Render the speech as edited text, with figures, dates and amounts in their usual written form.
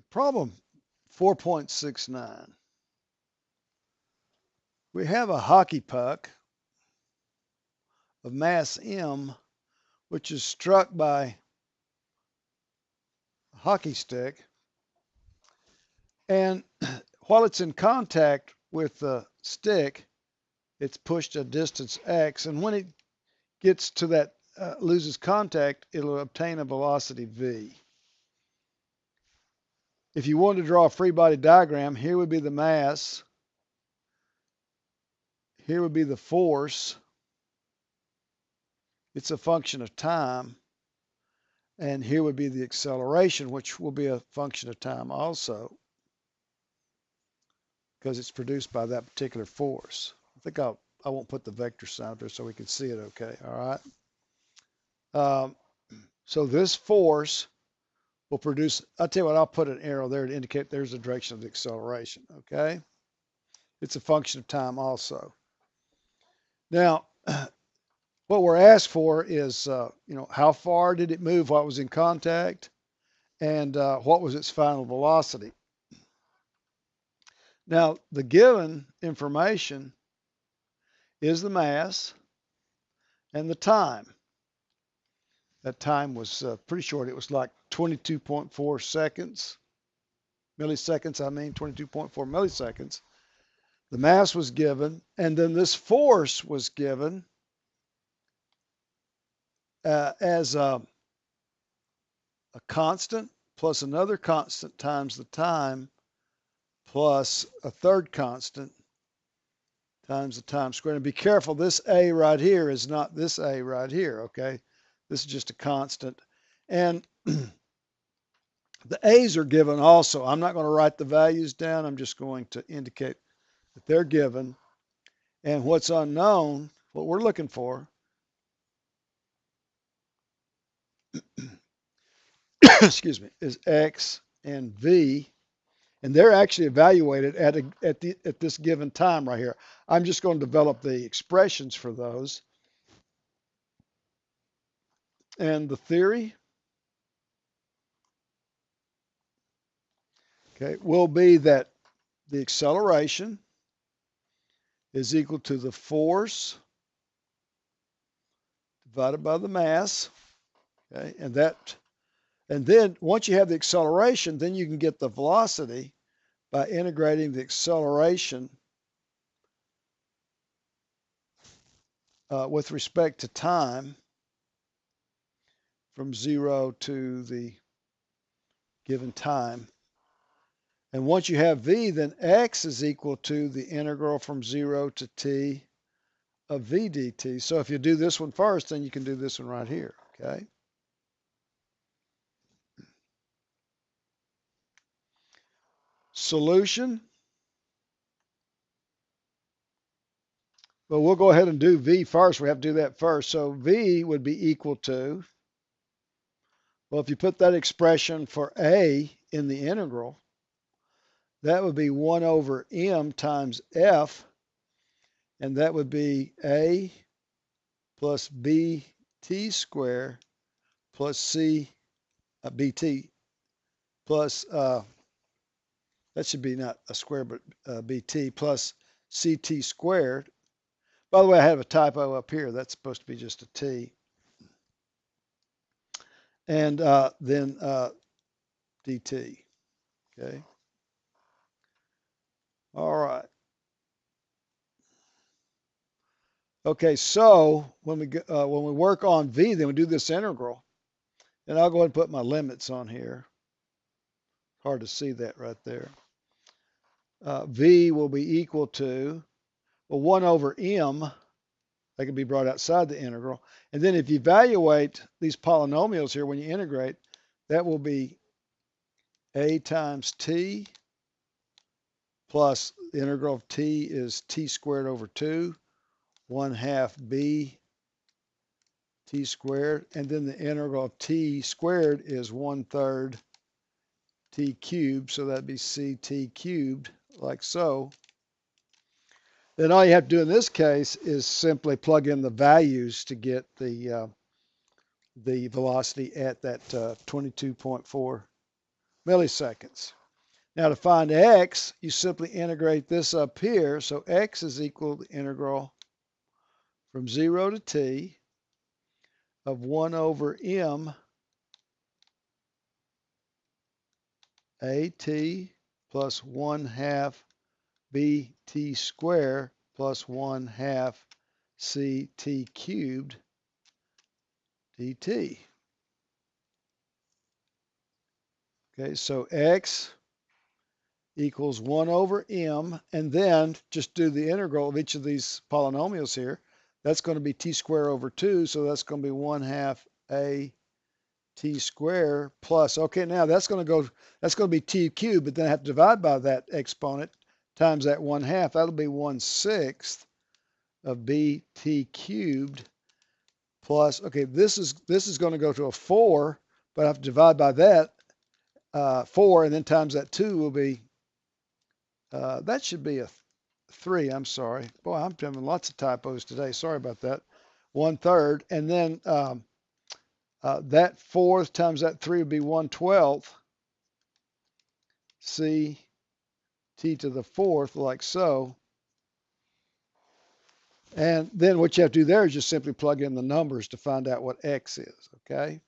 Problem 4.69. We have a hockey puck of mass m, which is struck by a hockey stick. And while it's in contact with the stick, it's pushed a distance x. And when it gets to that, loses contact, it'll obtain a velocity v. If you wanted to draw a free body diagram, here would be the mass. Here would be the force. It's a function of time. And here would be the acceleration, which will be a function of time also, because it's produced by that particular force. I think I won't put the vector sign up there so we can see it okay. All right. So this force will produce, I'll tell you what, I'll put an arrow there to indicate there's the direction of the acceleration, okay? It's a function of time also. Now, what we're asked for is, how far did it move while it was in contact, and what was its final velocity? Now, the given information is the mass and the time. That time was pretty short. It was like 22.4 seconds, milliseconds, 22.4 milliseconds. The mass was given, and then this force was given as a constant plus another constant times the time plus a third constant times the time squared. And be careful, this A right here is not this A right here, okay? This is just a constant. And the A's are given also. I'm not going to write the values down. I'm just going to indicate that they're given. And what's unknown, what we're looking for, excuse me, is X and V. And they're actually evaluated at this given time right here. I'm just going to develop the expressions for those. And the theory, okay, will be that the acceleration is equal to the force divided by the mass, okay, and then once you have the acceleration, then you can get the velocity by integrating the acceleration with respect to time from 0 to the given time. And once you have v, then x is equal to the integral from 0 to t of v dt. So if you do this one first, then you can do this one right here, okay? Solution. Well, we'll go ahead and do v first. We have to do that first. So v would be equal to, well, if you put that expression for a in the integral, that would be 1 over m times f, and that would be a plus bt squared plus c bt plus, that should be not a square, but bt plus ct squared. By the way, I have a typo up here. That's supposed to be just a t. And then dt, okay? All right. Okay, so when we work on v, then we do this integral. And I'll go ahead and put my limits on here. Hard to see that right there. V will be equal to, well, 1 over m. That can be brought outside the integral. And then if you evaluate these polynomials here, when you integrate, that will be a times t plus the integral of t is t squared over 2, 1/2 b t squared, and then the integral of t squared is 1/3 t cubed, so that'd be ct cubed, like so. Then all you have to do in this case is simply plug in the values to get the velocity at that 22.4 milliseconds. Now to find x, you simply integrate this up here. So x is equal to the integral from 0 to t of 1 over m at plus 1/2 bt squared plus 1/2 ct cubed dt. Okay, so x equals 1 over m, and then just do the integral of each of these polynomials here. That's going to be t squared over 2, so that's going to be 1/2 a t squared plus, okay, now that's going to be t cubed, but then I have to divide by that exponent times that 1/2. That'll be 1/6 of bt cubed plus, okay, this is going to go to a 4, but I have to divide by that 4, and then times that 2 will be, that should be a 3, I'm sorry. Boy, I'm having lots of typos today. Sorry about that. 1/3, and then that 4 times that 3 would be 1/12 c t to the 4th, like so. And then what you have to do there is just simply plug in the numbers to find out what x is, okay?